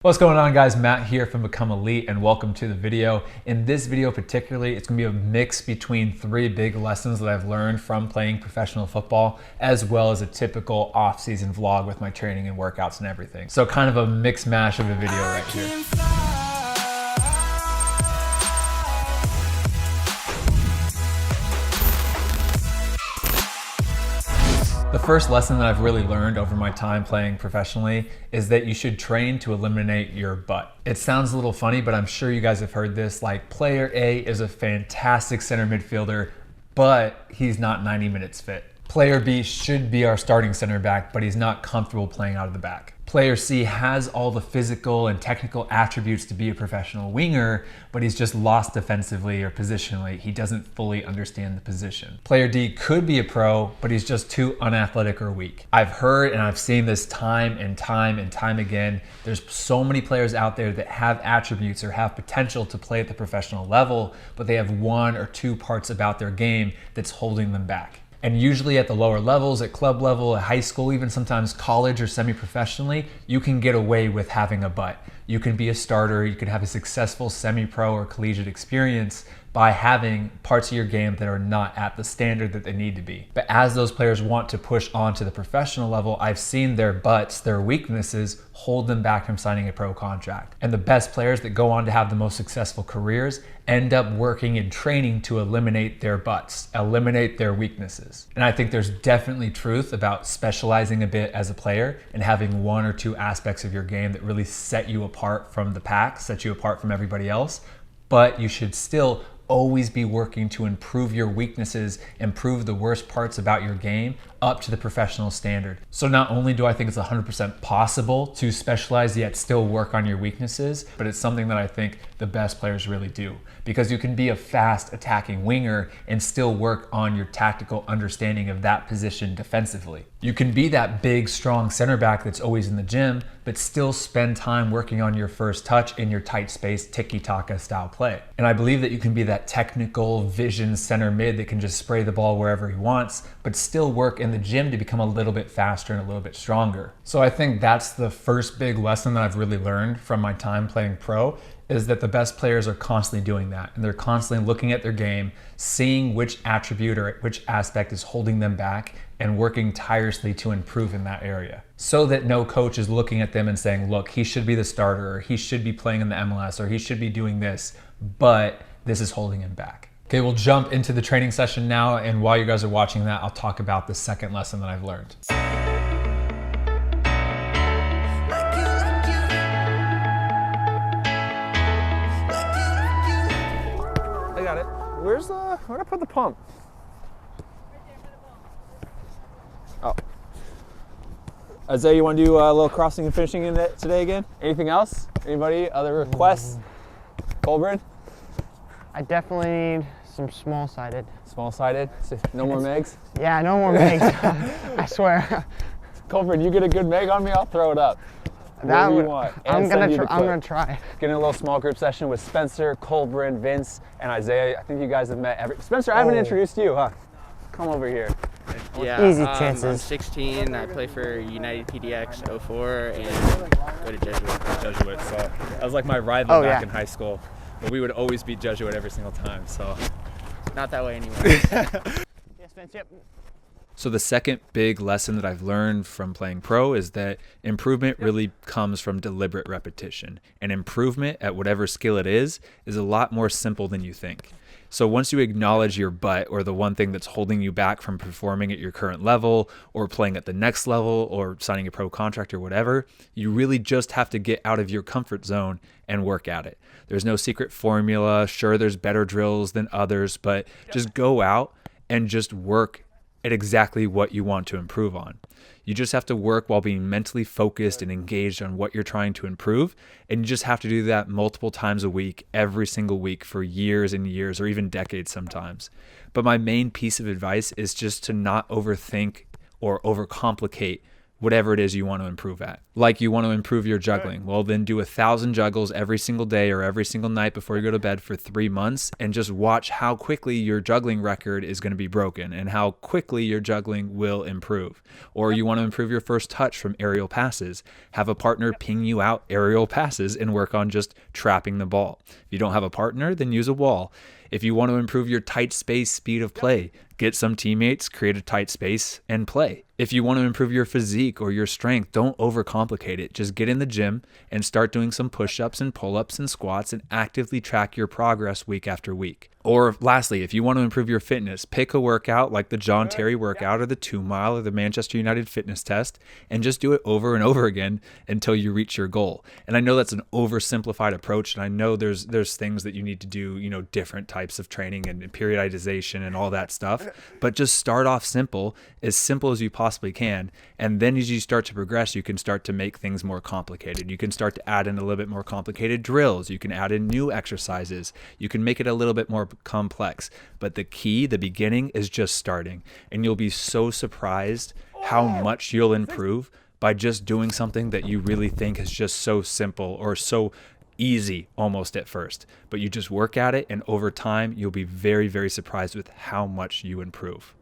What's going on, guys? Matt here from Become Elite, and welcome to the video. In this video particularly, it's gonna be a mix between three big lessons that I've learned from playing professional football, as well as a typical off-season vlog with my training and workouts and everything. So kind of a mix mash of a video right here. The first lesson that I've really learned over my time playing professionally is that you should train to eliminate your butt. It sounds a little funny, but I'm sure you guys have heard this, like player A is a fantastic center midfielder, but he's not 90 minutes fit. Player B should be our starting center back, but he's not comfortable playing out of the back. Player C has all the physical and technical attributes to be a professional winger, but he's just lost defensively or positionally. He doesn't fully understand the position. Player D could be a pro, but he's just too unathletic or weak. I've heard and I've seen this time and time again. There's so many players out there that have attributes or have potential to play at the professional level, but they have one or two parts about their game that's holding them back. And usually at the lower levels, at club level, at high school, even sometimes college or semi-professionally, you can get away with having a butt. You can be a starter, you can have a successful semi-pro or collegiate experience by having parts of your game that are not at the standard that they need to be. But as those players want to push on to the professional level, I've seen their butts, their weaknesses, hold them back from signing a pro contract. And the best players that go on to have the most successful careers end up working and training to eliminate their butts, eliminate their weaknesses. And I think there's definitely truth about specializing a bit as a player and having one or two aspects of your game that really set you apart from the pack, set you apart from everybody else. But you should still always be working to improve your weaknesses, improve the worst parts about your game up to the professional standard. So not only do I think it's 100% possible to specialize yet still work on your weaknesses, but it's something that I think the best players really do. Because you can be a fast attacking winger and still work on your tactical understanding of that position defensively. You can be that big, strong center back that's always in the gym, but still spend time working on your first touch in your tight space, tiki-taka style play. And I believe that you can be that technical vision center mid that can just spray the ball wherever he wants, but still work in the gym to become a little bit faster and a little bit stronger. So I think that's the first big lesson that I've really learned from my time playing pro, is that the best players are constantly doing that. And they're constantly looking at their game, seeing which attribute or which aspect is holding them back, and working tirelessly to improve in that area. So that no coach is looking at them and saying, look, he should be the starter, or he should be playing in the MLS, or he should be doing this, but this is holding him back. Okay, we'll jump into the training session now, and while you guys are watching that, I'll talk about the second lesson that I've learned. I got it. Where'd I put the pump? Oh. Isaiah, you want to do a little crossing and finishing in it today again? Anything else? Anybody? Other requests? Colburn? I definitely need some small-sided. Small-sided? No more megs? Yeah, no more megs. I swear. Colburn, you get a good meg on me, I'll throw it up. That you want. I'm gonna try. Get in a little small group session with Spencer, Colburn, Vince, and Isaiah. I think you guys have met Spencer, I haven't introduced you, huh? Come over here. Yeah, Easy chances. I'm 16. I play for United PDX 04 and go to Jesuit. Jesuit, so that was like my rival back yeah. in high school. But we would always beat Jesuit every single time, so. Not that way anymore. Yes, Vince, yep. So the second big lesson that I've learned from playing pro is that improvement really comes from deliberate repetition. And improvement at whatever skill it is a lot more simple than you think. So once you acknowledge your butt, or the one thing that's holding you back from performing at your current level or playing at the next level or signing a pro contract or whatever, you really just have to get out of your comfort zone and work at it. There's no secret formula. Sure, there's better drills than others, but just go out and just work at exactly what you want to improve on. You just have to work while being mentally focused and engaged on what you're trying to improve. And you just have to do that multiple times a week, every single week for years and years, or even decades sometimes. But my main piece of advice is just to not overthink or overcomplicate whatever it is you want to improve at. Like you want to improve your juggling. Well, then do 1,000 juggles every single day or every single night before you go to bed for 3 months and just watch how quickly your juggling record is going to be broken and how quickly your juggling will improve. Or you want to improve your first touch from aerial passes. Have a partner ping you out aerial passes and work on just trapping the ball. If you don't have a partner, then use a wall. If you want to improve your tight space speed of play, get some teammates, create a tight space, and play. If you want to improve your physique or your strength, don't overcomplicate it. Just get in the gym and start doing some push-ups and pull-ups and squats and actively track your progress week after week. Or lastly, if you want to improve your fitness, pick a workout like the John Terry workout or the 2 Mile or the Manchester United fitness test and just do it over and over again until you reach your goal. And I know that's an oversimplified approach, and I know there's things that you need to do, you know, different types of training and periodization and all that stuff, but just start off simple as you possibly can. And then as you start to progress, you can start to make things more complicated. You can start to add in a little bit more complicated drills. You can add in new exercises. You can make it a little bit more complex. But the key, the beginning, is just starting. And you'll be so surprised how much you'll improve by just doing something that you really think is just so simple or so easy almost at first. But you just work at it, and over time, you'll be very, very surprised with how much you improve.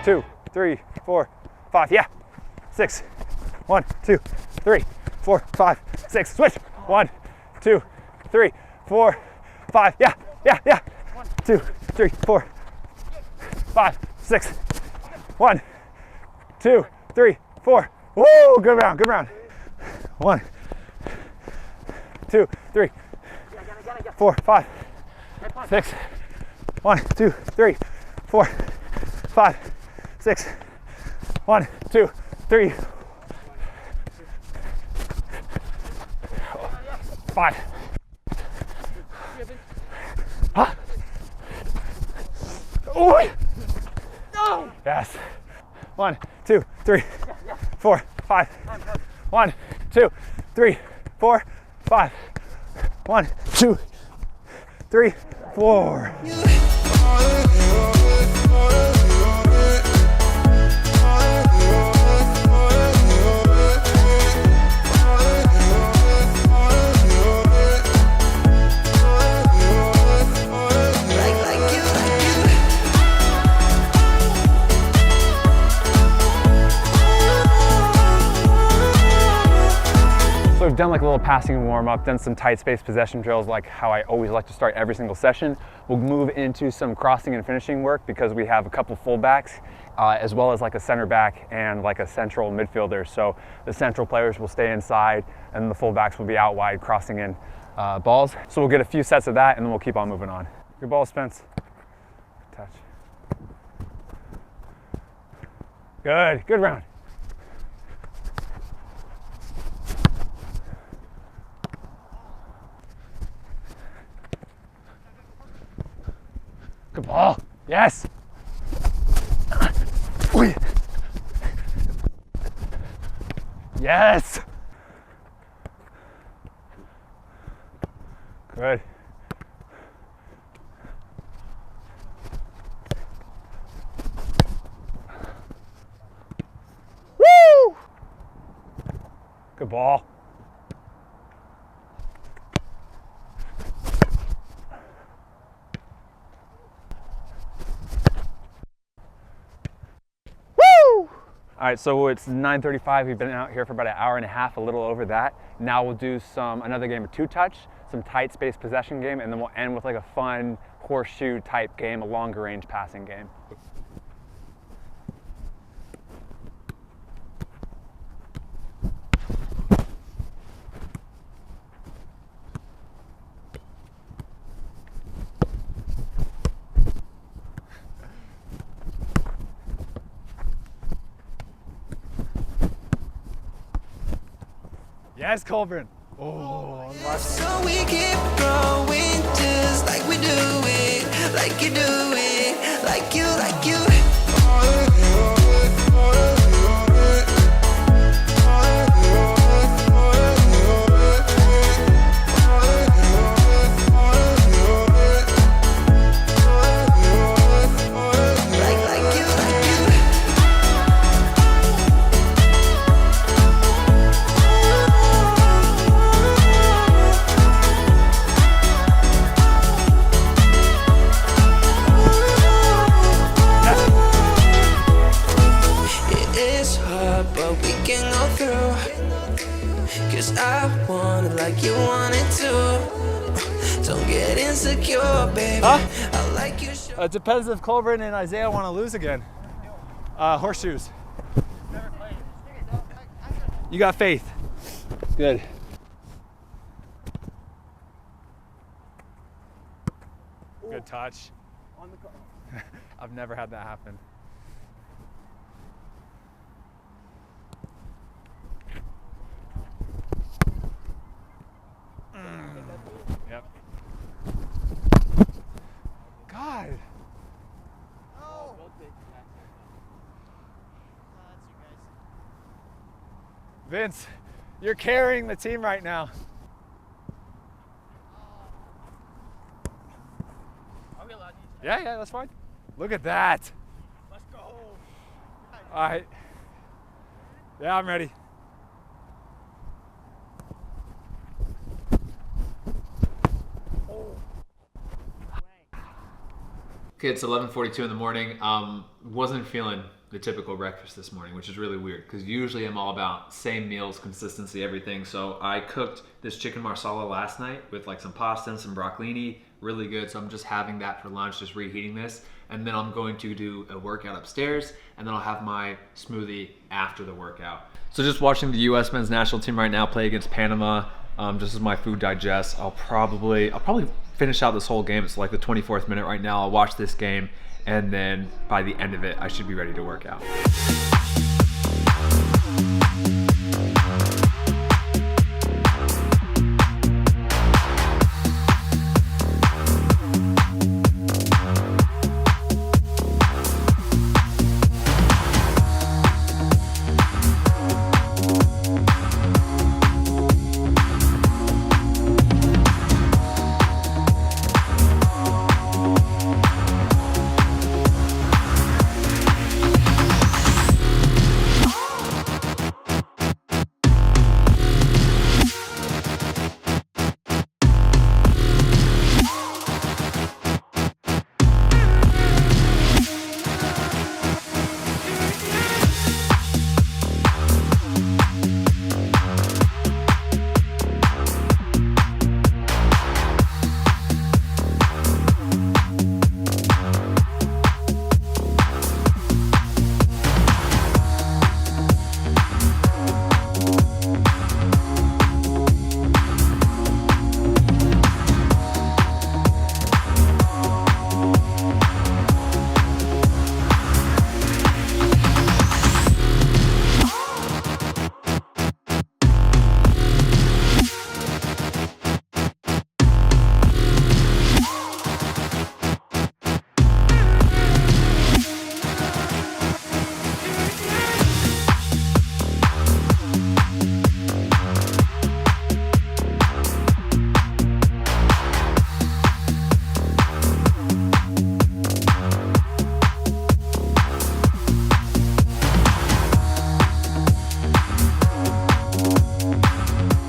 Two, 3, 4, 5, yeah. 6. 1, 2, 3, 4, 5, 6. Switch. 1, 2, 3, 4, 5. Yeah, yeah, yeah. 2, 3, 4, 5, 6. 1, 2, 3, 4. Woo! Good round, good round. 1, 2, 3, 4, 5, 6. 1, 2, 3, 4, 5, 6. 1, 2, 3, 5. Huh? Oh! Yes. 1, 2, 3, 4, 5. 1, 2, 3, 4, 5. 1, 2, 3, 4. We've done like a little passing warm up, done some tight space possession drills like how I always like to start every single session. We'll move into some crossing and finishing work because we have a couple fullbacks as well as like a center back and like a central midfielder. So the central players will stay inside and the fullbacks will be out wide crossing in balls. So we'll get a few sets of that and then we'll keep on moving on. Your ball, Spence. Touch. Good, good round. Good ball. Yes. Yes. Good. Woo! Good ball. All right, so it's 9:35. We've been out here for about an hour and a half, a little over that. Now we'll do another game of 2-touch, some tight space possession game, and then we'll end with like a fun horseshoe type game, a longer range passing game. Yes, Colburn. Oh, so we keep growing just like we do it, like you do it, like you, like you. you wanted to. Don't get insecure, baby. I like you. It depends if Colburn and Isaiah want to lose again. Horseshoes. You got faith. Good. Good touch. I've never had that happen. Yep. God. Vince, you're carrying the team right now. Yeah, that's fine. Look at that. Let's go. All right. Yeah, I'm ready. Okay, it's 11:42 in the morning. Wasn't feeling the typical breakfast this morning, which is really weird because usually I'm all about same meals, consistency, everything. So I cooked this chicken marsala last night with like some pasta and some broccolini, really good. So I'm just having that for lunch, just reheating this. And then I'm going to do a workout upstairs, and then I'll have my smoothie after the workout. So just watching the U.S. men's national team right now play against Panama, just as my food digests, I'll probably finish out this whole game. It's like the 24th minute right now. I'll watch this game, and then by the end of it, I should be ready to work out.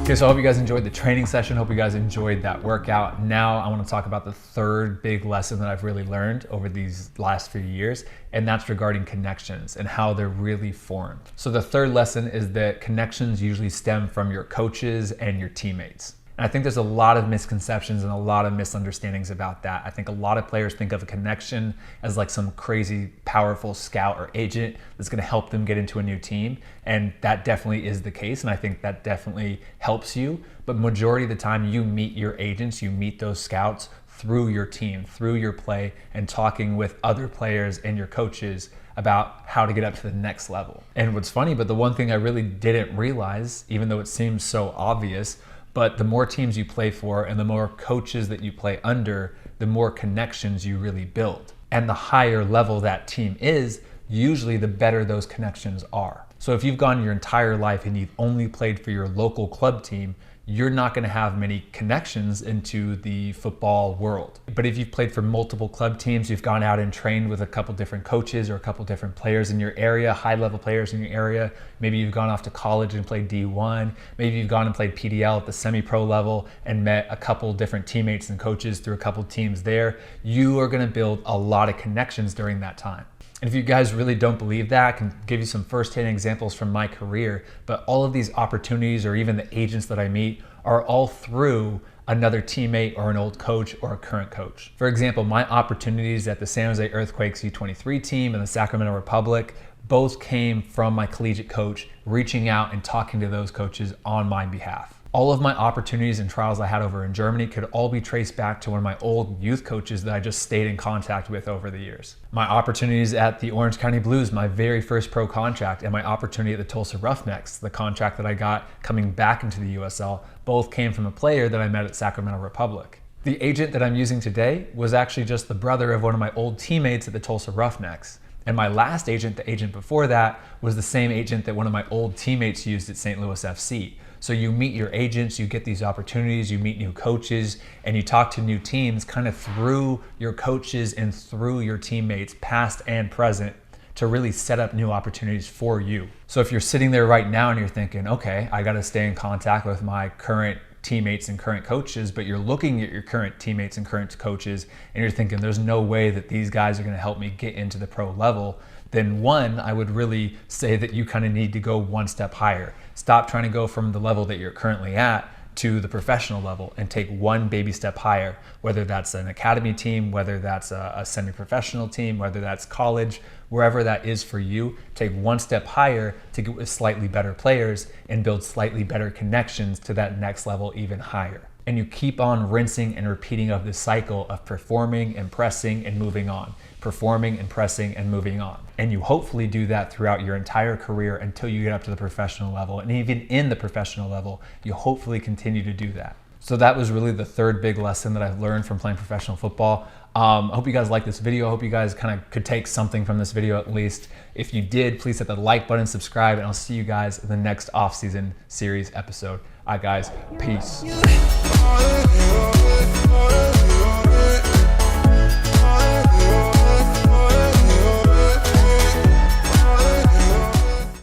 Okay, so I hope you guys enjoyed the training session. Hope you guys enjoyed that workout. Now I want to talk about the third big lesson that I've really learned over these last few years, and that's regarding connections and how they're really formed. So the third lesson is that connections usually stem from your coaches and your teammates. And I think there's a lot of misconceptions and a lot of misunderstandings about that. I think a lot of players think of a connection as like some crazy, powerful scout or agent that's gonna help them get into a new team. And that definitely is the case. And I think that definitely helps you. But majority of the time you meet your agents, you meet those scouts through your team, through your play, and talking with other players and your coaches about how to get up to the next level. And what's funny, but the one thing I really didn't realize, even though it seems so obvious, but the more teams you play for and the more coaches that you play under, the more connections you really build. And the higher level that team is, usually the better those connections are. So if you've gone your entire life and you've only played for your local club team, you're not gonna have many connections into the football world. But if you've played for multiple club teams, you've gone out and trained with a couple different coaches or a couple different players in your area, high-level players in your area. Maybe you've gone off to college and played D1. Maybe you've gone and played PDL at the semi-pro level and met a couple different teammates and coaches through a couple teams there. You are gonna build a lot of connections during that time. And if you guys really don't believe that, I can give you some firsthand examples from my career, but all of these opportunities or even the agents that I meet are all through another teammate or an old coach or a current coach. For example, my opportunities at the San Jose Earthquakes U23 team and the Sacramento Republic both came from my collegiate coach reaching out and talking to those coaches on my behalf. All of my opportunities and trials I had over in Germany could all be traced back to one of my old youth coaches that I just stayed in contact with over the years. My opportunities at the Orange County Blues, my very first pro contract, and my opportunity at the Tulsa Roughnecks, the contract that I got coming back into the USL, both came from a player that I met at Sacramento Republic. The agent that I'm using today was actually just the brother of one of my old teammates at the Tulsa Roughnecks. And my last agent, the agent before that, was the same agent that one of my old teammates used at St. Louis FC. So you meet your agents, you get these opportunities, you meet new coaches, and you talk to new teams kind of through your coaches and through your teammates, past and present, to really set up new opportunities for you. So if you're sitting there right now and you're thinking, okay, I gotta stay in contact with my current teammates and current coaches, but you're looking at your current teammates and current coaches and you're thinking there's no way that these guys are gonna help me get into the pro level, then one, I would really say that you kind of need to go one step higher. Stop trying to go from the level that you're currently at to the professional level and take one baby step higher, whether that's an academy team, whether that's a semi-professional team, whether that's college, wherever that is for you, take one step higher to get with slightly better players and build slightly better connections to that next level even higher. And you keep on rinsing and repeating of this cycle of performing, impressing, and moving on. Performing, impressing, and moving on. And you hopefully do that throughout your entire career until you get up to the professional level. And even in the professional level, you hopefully continue to do that. So that was really the third big lesson that I've learned from playing professional football. I hope you guys like this video. I hope you guys kind of could take something from this video at least. If you did, please hit the like button, subscribe, and I'll see you guys in the next off-season series episode. All right, guys, peace.